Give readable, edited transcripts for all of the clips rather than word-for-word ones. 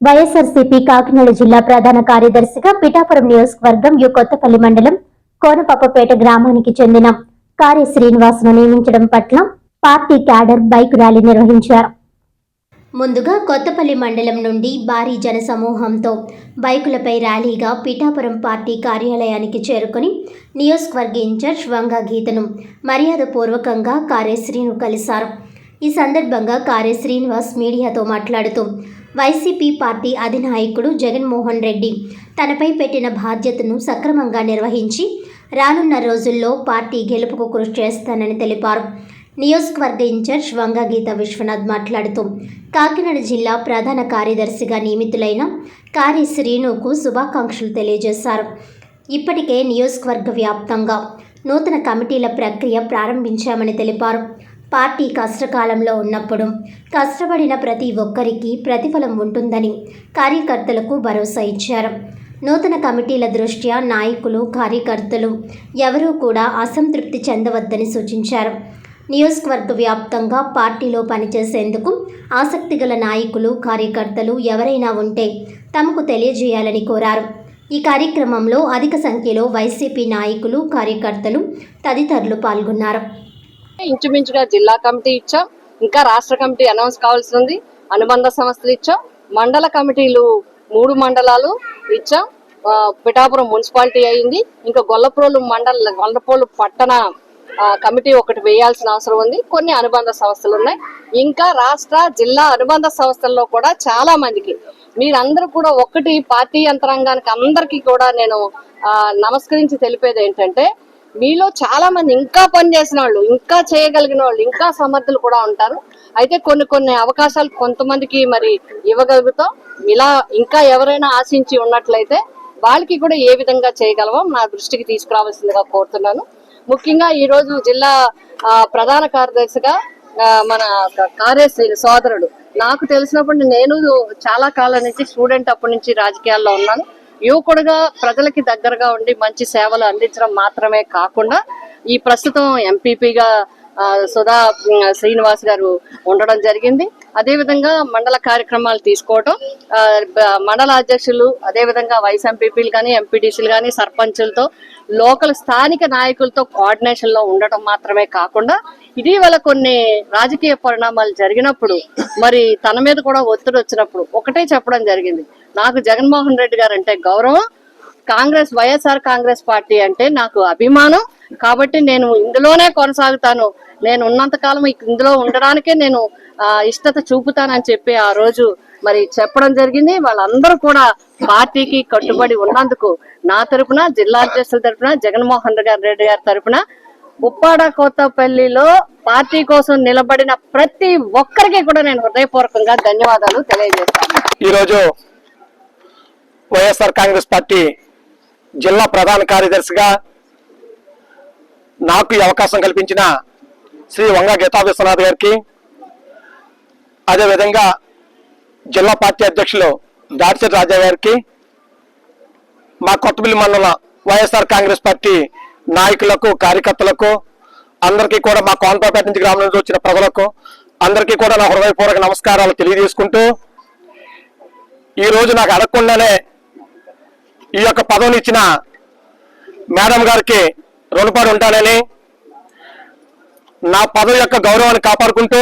వైఎస్ఆర్సీపీ కాకినాడ జిల్లా ప్రధాన కార్యదర్శిగా పిఠాపురం నియోజకవర్గం కొత్తపల్లి మండలం కోనపప్పపేట గ్రామానికి చెందిన కార్య శ్రీనివాస్ను నియమించడం పట్ల పార్టీ క్యాడర్ బైక్ ర్యాలీ నిర్వహించారు. ముందుగా కొత్తపల్లి మండలం నుండి భారీ జనసమూహంతో బైకులపై ర్యాలీగా పిఠాపురం పార్టీ కార్యాలయానికి చేరుకుని నియోజకవర్గ ఇన్ఛార్జ్ వంగ గీతను మర్యాదపూర్వకంగా కార్యశ్రీను కలిశారు. ఈ సందర్భంగా కార్య శ్రీనివాస్ మీడియాతో మాట్లాడుతూ వైసీపీ పార్టీ అధినాయకుడు జగన్మోహన్ రెడ్డి తనపై పెట్టిన బాధ్యతను సక్రమంగా నిర్వహించి రానున్న రోజుల్లో పార్టీ గెలుపుకు కృషి చేస్తానని తెలిపారు. నియోజకవర్గ ఇన్ఛార్జ్ వంగ గీత విశ్వనాథ్ మాట్లాడుతూ కాకినాడ జిల్లా ప్రధాన కార్యదర్శిగా నియమితులైన కార్య శ్రీనుకు శుభాకాంక్షలు తెలియజేశారు. ఇప్పటికే నియోజకవర్గ వ్యాప్తంగా నూతన కమిటీల ప్రక్రియ ప్రారంభించామని తెలిపారు. పార్టీ కష్టకాలంలో ఉన్నప్పుడు కష్టపడిన ప్రతి ఒక్కరికి ప్రతిఫలం ఉంటుందని కార్యకర్తలకు భరోసా ఇచ్చారు. నూతన కమిటీల దృష్ట్యా నాయకులు కార్యకర్తలు ఎవరూ కూడా అసంతృప్తి చెందవద్దని సూచించారు. నియోజకవర్గ వ్యాప్తంగా పార్టీలో పనిచేసేందుకు ఆసక్తిగల నాయకులు కార్యకర్తలు ఎవరైనా ఉంటే తమకు తెలియజేయాలని కోరారు. ఈ కార్యక్రమంలో అధిక సంఖ్యలో వైసీపీ నాయకులు కార్యకర్తలు తదితరులు పాల్గొన్నారు. ఇంచుమించుగా జిల్లా కమిటీ ఇచ్చాం, ఇంకా రాష్ట్ర కమిటీ అనౌన్స్ కావాల్సి ఉంది. అనుబంధ సంస్థలు ఇచ్చాం, మండల కమిటీలు 3 మండలాలు ఇచ్చాం. పిఠాపురం మున్సిపాలిటీ అయింది. ఇంకా గొల్లప్రోలు పట్టణ కమిటీ ఒకటి వేయాల్సిన అవసరం ఉంది. కొన్ని అనుబంధ సంస్థలు ఉన్నాయి. ఇంకా రాష్ట్ర జిల్లా అనుబంధ సంస్థల్లో కూడా చాలా మందికి మీరందరూ కూడా ఒక్కటి పార్టీ యంత్రాంగానికి అందరికీ కూడా నేను నమస్కరించి తెలిపేది ఏంటంటే, మీలో చాలా మంది ఇంకా పనిచేసిన వాళ్ళు, ఇంకా చేయగలిగిన వాళ్ళు, ఇంకా సమర్థులు కూడా ఉంటారు. అయితే కొన్ని అవకాశాలు కొంతమందికి మరి ఇవ్వగలుగుతాం. ఇలా ఇంకా ఎవరైనా ఆశించి ఉన్నట్లయితే వాళ్ళకి కూడా ఏ విధంగా చేయగలమో నా దృష్టికి తీసుకురావాల్సిందిగా కోరుతున్నాను. ముఖ్యంగా ఈ రోజు జిల్లా ప్రధాన కార్యదర్శిగా మన కార్యశ్రీ సోదరుడు, నాకు తెలిసినప్పుడు నేను చాలా కాలం నుంచి స్టూడెంట్ అప్పటి నుంచి రాజకీయాల్లో ఉన్నాను. యువకుడుగా ప్రజలకి దగ్గరగా ఉండి మంచి సేవలు అందించడం మాత్రమే కాకుండా ఈ ప్రస్తుతం ఎంపీపీగా సుధా శ్రీనివాస్ గారు ఉండడం జరిగింది. అదేవిధంగా మండల కార్యక్రమాలు తీసుకోవటం, మండల అధ్యక్షులు, అదేవిధంగా వైస్ ఎంపీపీలు కానీ ఎంపీటీసీలు కానీ సర్పంచులతో లోకల్ స్థానిక నాయకులతో కోఆర్డినేషన్ లో ఉండటం మాత్రమే కాకుండా ఇటీవల కొన్ని రాజకీయ పరిణామాలు జరిగినప్పుడు మరి తన మీద కూడా ఒత్తిడి వచ్చినప్పుడు ఒకటే చెప్పడం జరిగింది, నాకు జగన్మోహన్ రెడ్డి గారు అంటే గౌరవం, వైఎస్ఆర్ కాంగ్రెస్ పార్టీ అంటే నాకు అభిమానం, కాబట్టి నేను ఇందులోనే కొనసాగుతాను, నేను ఉన్నంతకాలం ఇందులో ఉండడానికే నేను ఇష్టత చూపుతానని చెప్పి ఆ రోజు మరి చెప్పడం జరిగింది. వాళ్ళందరూ కూడా పార్టీకి కట్టుబడి ఉన్నందుకు నా తరపున, జిల్లా అధ్యక్షుల తరపున, జగన్మోహన్ రెడ్డి గారి తరపున, ఉప్పాడ కొత్తపల్లిలో పార్టీ కోసం నిలబడిన ప్రతి ఒక్కరికి కూడా నేను హృదయపూర్వకంగా ధన్యవాదాలు తెలియజేస్తాను. ఈరోజు వైఎస్ఆర్ కాంగ్రెస్ పార్టీ జిల్లా ప్రధాన కార్యదర్శిగా నాకు ఈ అవకాశం కల్పించిన శ్రీ వంగ గీతా విశ్వనాథ్ గారికి, అదేవిధంగా జిల్లా పార్టీ అధ్యక్షులు దాడిశెట్టి రాజా గారికి, మా కొత్తపల్లి మండల వైఎస్ఆర్ కాంగ్రెస్ పార్టీ నాయకులకు, కార్యకర్తలకు అందరికీ కూడా, మా కోనపపేట నుంచి గ్రామం నుంచి వచ్చిన ప్రజలకు అందరికీ కూడా నా హృదయపూర్వక నమస్కారాలు తెలియజేసుకుంటూ, ఈ రోజు నాకు అడగకుండానే ఈ యొక్క పదవిని ఇచ్చిన మేడం గారికి రుణపడి ఉంటానని, నా పదవి యొక్క గౌరవాన్ని కాపాడుకుంటూ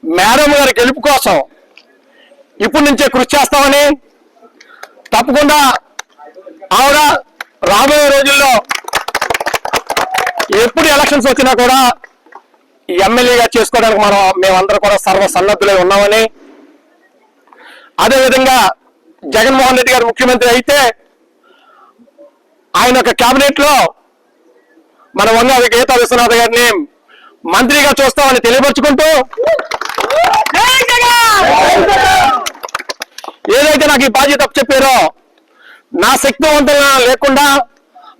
మేడం గారి గెలుపు కోసం ఇప్పటి నుంచే కృషి చేస్తామని, తప్పకుండా ఆవిడ రాబోయే రోజుల్లో ఎప్పుడు ఎలక్షన్స్ వచ్చినా కూడా ఎమ్మెల్యేగా చేసుకోవడానికి మేమందరం కూడా సర్వసన్నద్ధులై ఉన్నామని, అదేవిధంగా జగన్మోహన్ రెడ్డి గారు ముఖ్యమంత్రి అయితే ఆయన యొక్క కేబినెట్ లో మన వంగ గీతా విశ్వనాథ్ గారిని మంత్రిగా చూస్తామని తెలియపరుచుకుంటూ, ఏదైతే నాకు ఈ బాధ్యత చెప్పారో నా శక్తివంతులు లేకుండా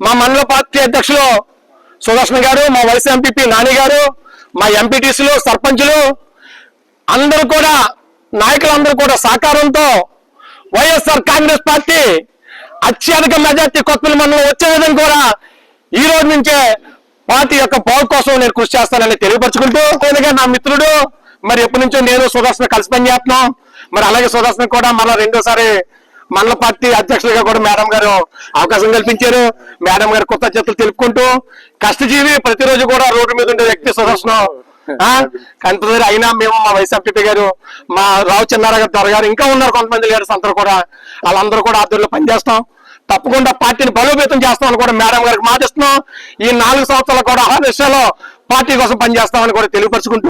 మా మండల పార్టీ అధ్యక్షులు సుదర్శన్ గారు, మా వైస్ ఎంపీపీ నాని గారు, మా ఎంపీటీసీలు, సర్పంచులు అందరూ కూడా, నాయకులందరూ కూడా సహకారంతో వైఎస్ఆర్ కాంగ్రెస్ పార్టీ అత్యధిక మెజార్టీ కొత్తపల్లి మండలం వచ్చే విధంగా కూడా ఈ రోజు నుంచే పార్టీ యొక్క బాగు కోసం నేను కృషి చేస్తానని తెలియపరుచుకుంటూ, నా మిత్రుడు మరి ఎప్పటి నుంచో నేను సుదర్శన్ కలిసి పనిచేస్తున్నాం. మరి అలాగే సుదర్శన్ కూడా మళ్ళీ రెండోసారి మండల పార్టీ అధ్యక్షులుగా కూడా మేడం గారు అవకాశం కల్పించారు. మేడం గారు కృతజ్ఞతలు తెలుపుకుంటూ, కష్టజీవి ప్రతిరోజు కూడా రోడ్డు మీద ఉండే వ్యక్తి సుదర్శనం. కంపల్సరీ అయినా మేము మా వైస్ ఎంపీ గారు, మా రావు చిన్నారావు గారు, ఇంకా ఉన్నారు కొంతమంది లీడర్స్ అందరూ కూడా, వాళ్ళందరూ కూడా ఆధ్వర్యంలో పనిచేస్తాం. తప్పకుండా పార్టీని బలోపేతం చేస్తామని కూడా మేడం గారికి మాటిస్తున్నాం. ఈ 4 సంవత్సరాలు కూడా ఆ విషయంలో పార్టీ కోసం పనిచేస్తామని కూడా తెలియపరుచుకుంటూ